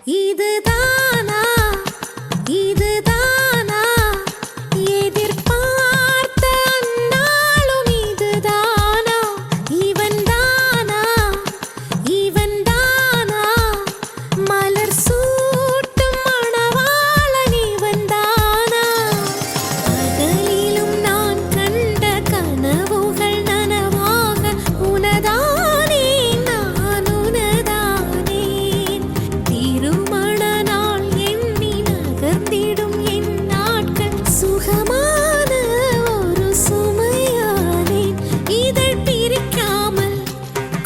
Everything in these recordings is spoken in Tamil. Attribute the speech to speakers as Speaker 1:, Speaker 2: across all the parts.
Speaker 1: இதுதானா இதுதானா எதிர்பார்த்த அந்நாளும் இதுதானா இவன்தானா இவன்தானா மலர் சூட்டும் மணவாளன் இவன்தானா பகலிலும் நான் கண்ட கனவுகள் நனவாக உனதானே நான் உனதானே திருமண நாள் எண்ணி நகர்ந்திடும் என் நாட்கள் சுகமான ஒரு சுமையானேன் இதழ் பிரிக்காமல்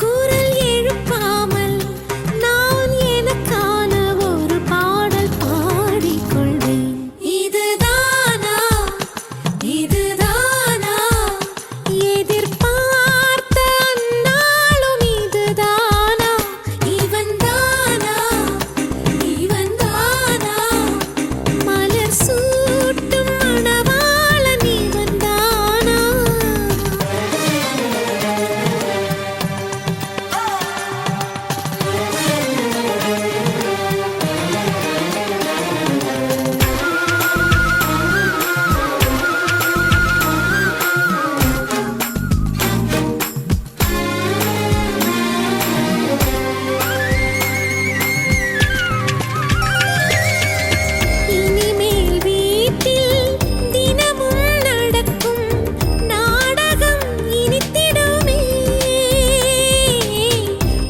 Speaker 1: குரல் எழுப்பாமல் நான் எனக்கான ஒரு பாடல் பாடிக்கொள்வேன் இதுதானா இதுதானா எதிர்பார்த்த அந்நாளும் இதுதானா இவன்தானா இவன்தானா மலர் சூட்டும் மணவாளன் இவன்தானா இனிமேல் வீட்டில் தினமும் நடக்கும் நாடகம் இனித்திடுமே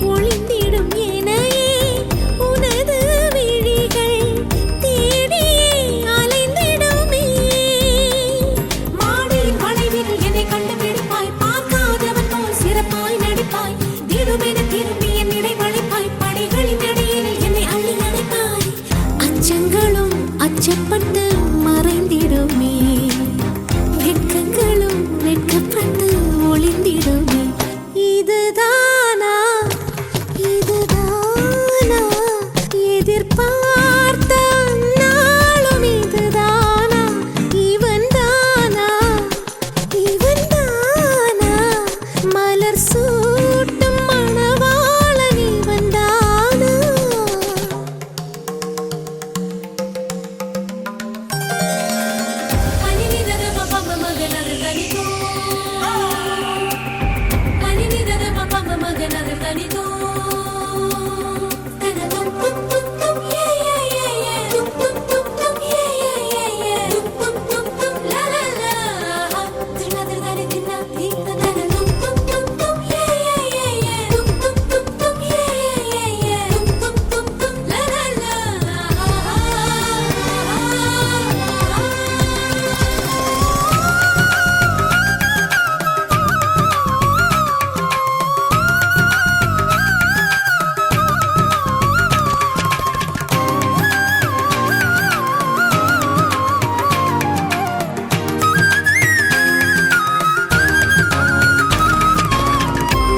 Speaker 1: ஒளிந்திடும் எனையே உனது விழிகள் தேடியே அலைந்திடுமே மாடியின் வளைவில் என்னை கண்டுபிடிப்பாய் பார்க்காதவன் போல் சிறப்பாய் நடிப்பாய் திடுமென திரும்பி என் இடை வளைப்பாய் படிகளின் இடையில் என்னை அள்ளி அணைப்பாய் அச்சங்களும் அச்சப்பட்டு மறைந்திடுமே வெட்கங்களும் வெட்கப்பட்டு ஒளிந்திடுமே இதுதானா இதுதானா எதிர்பார்த்த நாளும் இதுதானா இவன்தானா இவன்தானா மலர் சூட்டும் மணவாளன் இவன்தானா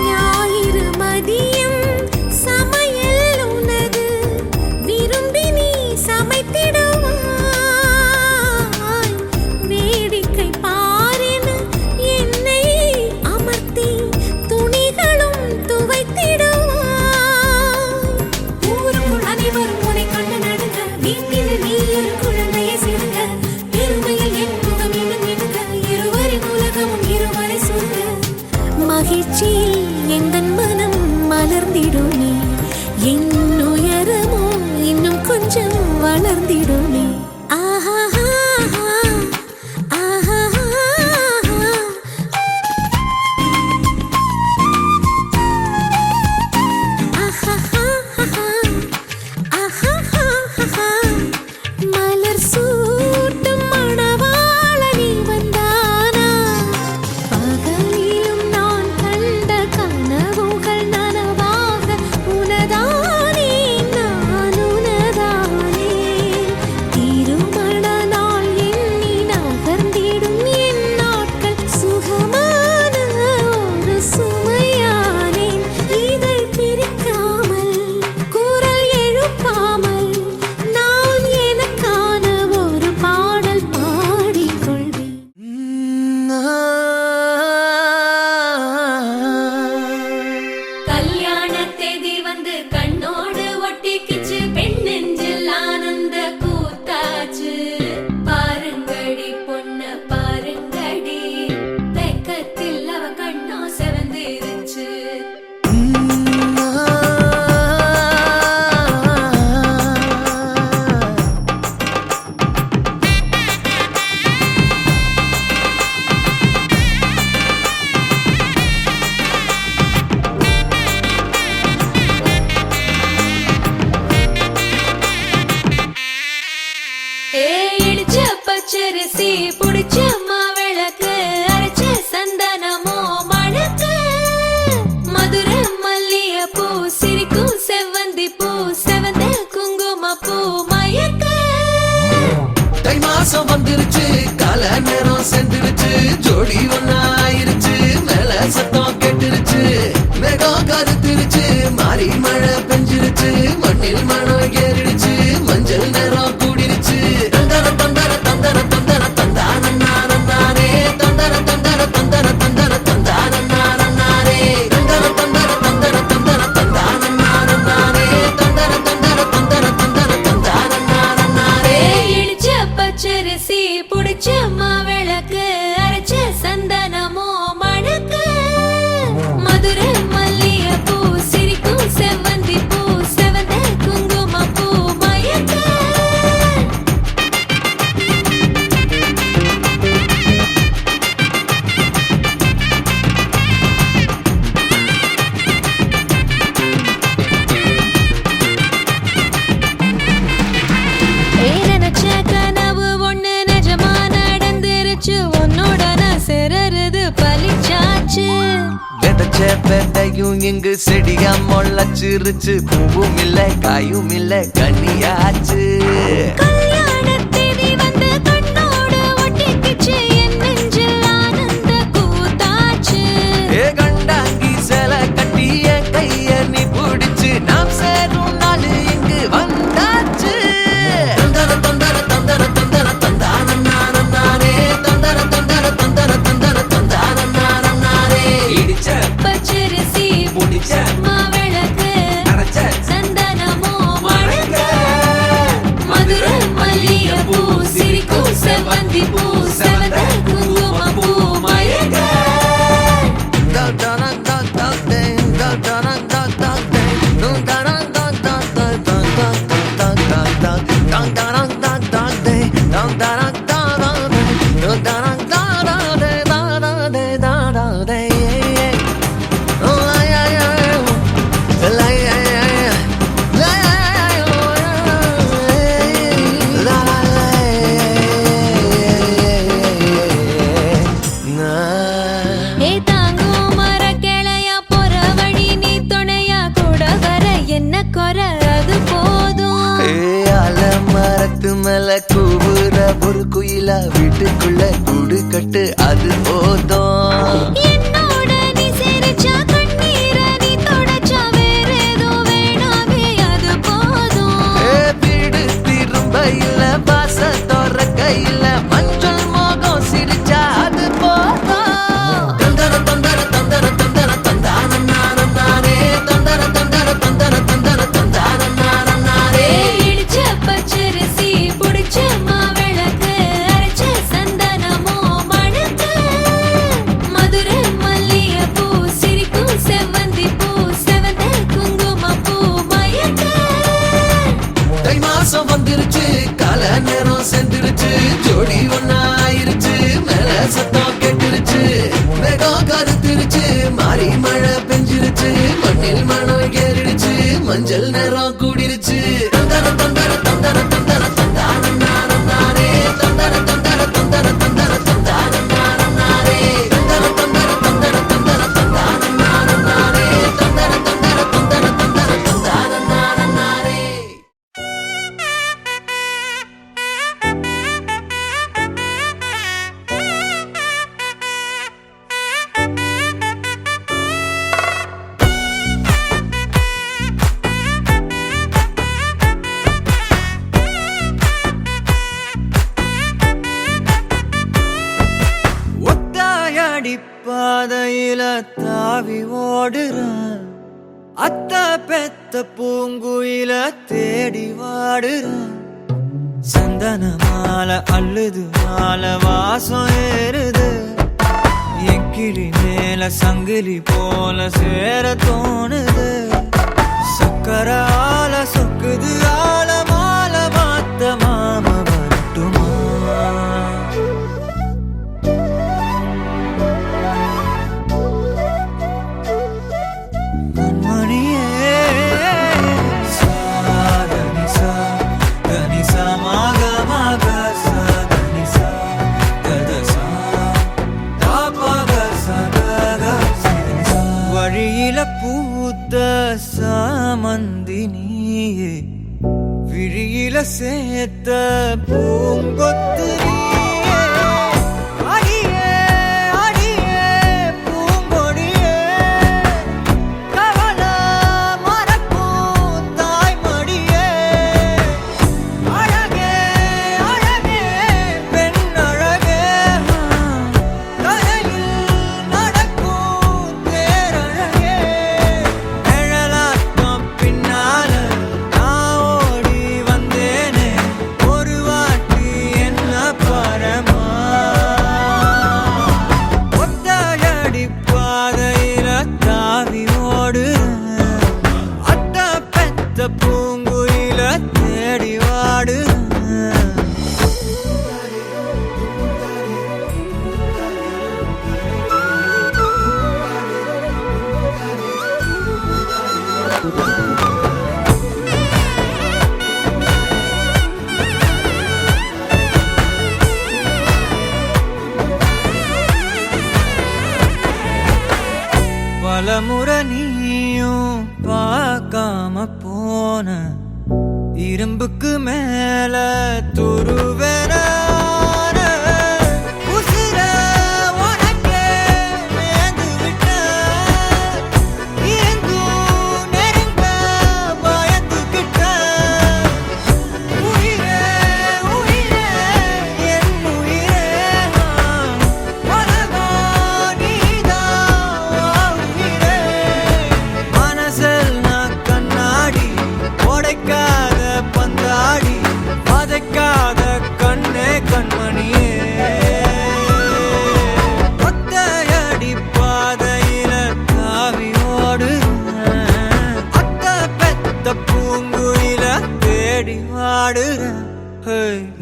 Speaker 1: ஞாயிறு மதியம் சமையல் உனது விரும்பி நீ சமைத்திடுவாய் வேடிக்கை பாரென என்னை அமர்த்தி துணிகளும் துவைத்திடுவாய் ஊருக்குள் அனைவரும் உன்னை கண்டு நடுங்க வீட்டில் நீ ஒரு குழந்தையை சிறுங்க பெருமையில் என் முகம் இன்னும் இடுங்க இருவரின் உலகமும் இருவரை சொல்ல மகிழ்ச்சியில் எந்தன் மனம் மலர்ந்திடுமே என் உயரமோ இன்னும் கொஞ்சம் வளர்ந்திடுமே ஆஹா ஆஹா மலர் சூட்டும் மணவாளன் இவன்தானா பகலிலும் நான் கண்ட கனவுகள் நனவாக உனதானே நான் உனதானே திருமண நாள் பிடிச்ச மாவிளக்கு அரைச்ச சந்தனமோ மணக்கு மதுரை மல்லிய பூ சிரிக்கும் செவ்வந்தி பூ செவந்த குங்கும பூ மயக்க
Speaker 2: தை மாசம் வந்துருச்சு கால நேரம் சென்றுருச்சு ஜோடி ஒன்னாயிருச்சு மேல சத்தம் கெட்டுருச்சு மேகம் கருத்துருச்சு மாறி மழை பெஞ்சிருச்சு மண்ணில் மனம் ஏறிடுச்சு மஞ்சள் நேரம் கூடிருச்சு தந்தர தந்தர தந்தர தந்தர தந்தானே தந்தர தந்தர தந்தர தந்தர தந்தானே தந்தர தந்தர தந்தர தந்தர தந்தானே தந்தர தந்தர தந்தர தந்தர தந்தானே
Speaker 1: இடிச்ச பச்சரிசி புடிச்ச மாவிளக்கு அரைச்ச சந்தனமோ மணக்கு மதுரை மல்லிய பூ சிரிக்கும் செவ்வந்தி பூ செவந்த குங்கும பூ மயக்க நினைச்ச கனவு ஒண்ணு நிஜமா நடந்துருச்சு உன்னோட நான் சிறருது பலிச்சாச்சு
Speaker 2: விதைச்ச விதையும் இங்கு செடியா முளைச்சிருச்சு பூவும் இல்ல காயும் இல்ல கனியாச்சு
Speaker 1: கல்யாண தேதி வந்து கண்ணோடு ஒட்டிக்கிச்சு என் நெஞ்சில் ஆனந்த கூத்தாச்சு
Speaker 2: ஏ கண்டாங்கி சில கட்டி என் கைய நீ பிடிச்சு நாம் சேரும் நாள் இங்கு வந்தாச்சு தந்தர தந்தர தந்தர தந்தர தந்தானே தந்தர தந்தர தந்தர தந்தர தந்தானே இடிச்ச
Speaker 1: பச்சரிசி
Speaker 2: முடிச்ச
Speaker 1: மாவிளக்கு
Speaker 2: அரைச்ச
Speaker 1: சந்தனமோ மணக்க மதுரை மல்லிய பூ சிரிக்கும் செவ்வந்தி பூ செவந்த குங்கும பூ மயக்க ஏ தாங்கும் மர கிளையா போற வழி நீ துணையா கூட வர என்ன குறை அது போதும்
Speaker 2: மரத்து மேல கூவுற ஒரு குயிலா வீட்டுக்குள்ள கூடு கட்டு அது போதும்
Speaker 1: என்னோட நீ சிரிச்சா கண்ணீர நீ தொடச்சா வேற ஏதோ வேணாமே அது போதும்
Speaker 2: வீடு திரும்ப இல்ல பாச தோற கையில மஞ்சள் மோகம் சிரிச்சா அது போதும் தந்தர தந்தர தந்தர தந்தர தந்தானே தந்தர தந்தர தந்தர தந்தர தந்தானே
Speaker 1: இடிச்ச பச்சரிசி புடிச்ச மாவிளக்கு அரைச்ச சந்தனமோ மணக்க மதுரை மல்லிய பூ சிரிக்கும் செவ்வந்தி பூ செவந்த குங்கும பூ மயக்க
Speaker 2: தை மாசம் வந்துருச்சு கால நேரம் சென்றுருச்சு ஜோடி ஒன்னாயிருச்சு மேல சத்தம் கெட்டுருச்சு மேகம் கருத்துருச்சு மாறி மழை பெஞ்சிருச்சு மண்ணில் மனம் ஏறிடுச்சு மஞ்சள் நேரம் கூடிருச்சு தந்தர தந்தர தந்தர தந்தர தந்தானே தந்தர தந்தர தந்தர தந்தர தந்தானே தந்தர தந்தர தந்தர தந்தர தந்தானே தந்தர தந்தர தந்தர தந்தர தந்தானே பாதையில தாவி ஓடுறான் அத்த பெத்த பூங்குயில தேடி வாடுறான் சந்தன மாலை அள்ளுது மாலை வாசம் ஏறுது என் கிளி மேல சங்கிலி போல சேர தோணுது சக்கர ஆல சொக்குது ஆல மாலை மாத்த மாம வரட்டுமா
Speaker 3: விழியில சேர்த்த பூங்கொத்து நீயே. அடியே அடியே பூங்கொடியே, கவலை மறக்கும் தாய்மடியே. அழகே அழகே பெண் அழகே, தலையில் நடக்கும் தேரழகே. நிழலாட்டம் பின்னால நான் ஓடி வந்தேனே, ஒரு வாட்டி என்ன பரமா. ஒத்தையடி பாதையில தாவி ஓடுறேன், அத்த பெத்த பூங்குயில தேடி வாடுறேன். பலமுறை நீயும் பார்க்காம போன, இரும்புக்கு மேல துருவென உசிர உனக்கே மேந்து விட்ட, இருந்தும் நெருங்க பயந்துகிட்ட. உயிரே உயிரே என் உயிரே, உலகம் நீதான் உயிரே. மனசில் நான் கண்ணாடி, உடைக்காத பந்தாடி, வதைக்காத கண்ணே கண்மணியே. ஒத்தையடி பாதையில தாவி ஓடுறேன், அத்த பெத்த பூங்குயில தேடி வாடுறேன்.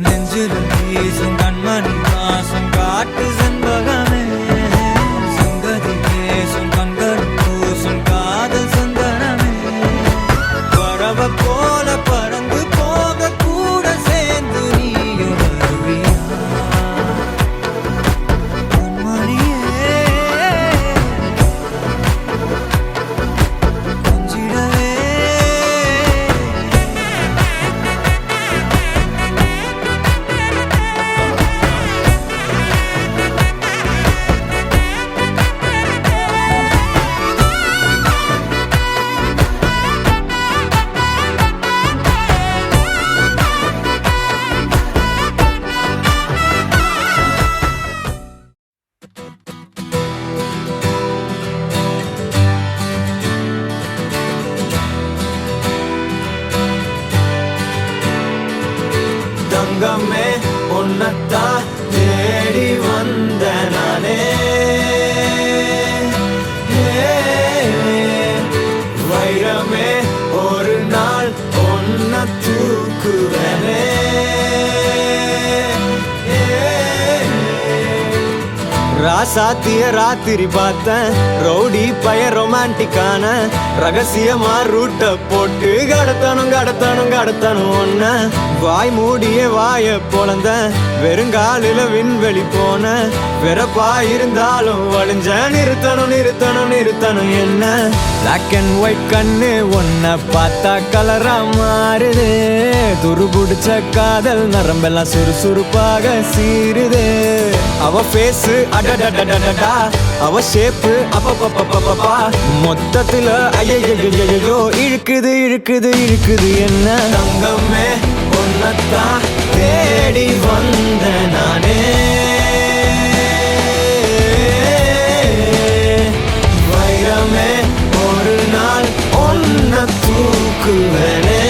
Speaker 3: நெஞ்சில வீசும் கண்மணி வாசம் காட்டு செண்பகமே, சங்கதி பேசும் கண்கள் பூசும் காதல் சந்தனமே. பறவ போல பறந்து போக கூட சேர்ந்து நீயும் வருவியா கண்மணியே. கொஞ்சிடவே தங்கமே உன்னத்தான் தேடி வந்த நானே. வைரமே ஒரு நாள் ஒன்ன தூக்குவனே. ராசாத்திய ராத்திரி பார்த்தேன், ரவுடி பய ரொமான்டிக்கான ரகசியமா ரூட்ட போட்டு கடத்தணும் கடத்தணும் கடத்தணும் ஒன்ன. வாய் மூடிய வாய பொழந்த, வெறுங்காலில விண்வெளி போன, வெறப்பா இருந்தாலும் வழிஞ்ச. நிறுத்தணும் நிறுத்தணும் நிறுத்தணும் என்ன. பிளாக் அண்ட் ஒயிட் கண்ணு ஒன்ன பார்த்தா கலரா மாறுது, துருபுடிச்ச காதல் நரம்பெல்லாம் சுறுசுறுப்பாக சீருது. அவ ஃபேஸ் அடடடடடடா, அவ ஷேப்பு அப்பப்பப்பப்பப்பா, மொத்தத்துல ஐயையோ இழுக்குது இழுக்குது இழுக்குது என்ன. தங்கமே உன்னத்தான் தேடி வந்த நானே. வைரமே ஒரு நாள் ஒன்ன தூக்குவனே.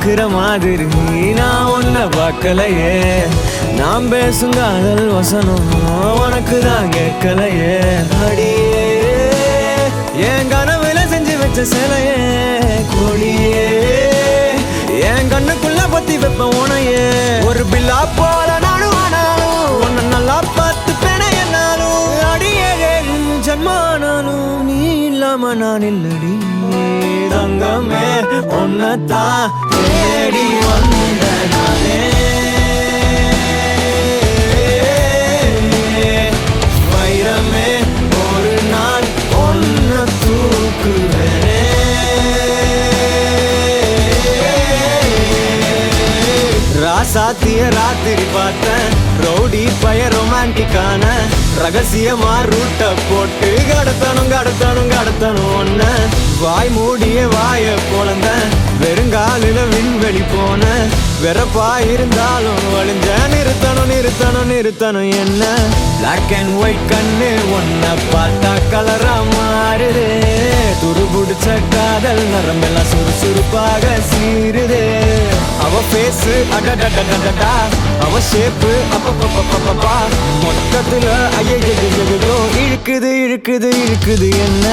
Speaker 3: பார்க்கிற மாதிரி நான் உன்னை பார்க்கலையே. நாம் பேசும் காதல் வசனம் உனக்கு தான் கேட்கலையே. அடியே என் கனவுல செஞ்சு வச்ச சிலையே கொடியே, என் கண்ணுக்குள்ள பத்தி வைப்ப உனையே. ஒரு பில்லா போல நானும் ஆனாலும் உன்னை நல்லா பார்த்து பெண என்னாலும் அடியே ஜன்மானாலும் நீ இல்லாம நான் இல்லடி. தங்கமே உன்னத்தான் தேடி வந்த நானே, வைரமே ஒரு நாள் ஒன்ன தூக்குவேனே. ராசாத்திய ராத்திரி பார்த்தேன், ரவுடி பய ரொமான்டிக்கான ரகசியமா ரூட்ட போட்டு கடத்தணும் கடத்தணும் கடத்தணும் ஒன்ன. வாய் மூடிய வாய பொழந்த வெறுங்காலில விண்வெளி போன வெறப்பா இருந்தாலும் வழிஞ்ச நிறுத்தணும் நிறுத்தணும் நிறுத்தணும் என்ன. பிளாக் அண்ட் ஒயிட் கண்ணு ஒன்ன பார்த்தா கலரா மாறுதே, துருபுடிச்ச காதல் நரம்பெல்லாம் சுறுசுறுப்பாக சீருதே. அவ பேசு அடடடடடா, அவ ஷேப்பு அப்பப்பப்பப்பப்பா, மொத்தத்துல ஐயோ இழுக்குது இழுக்குது இழுக்குது என்ன.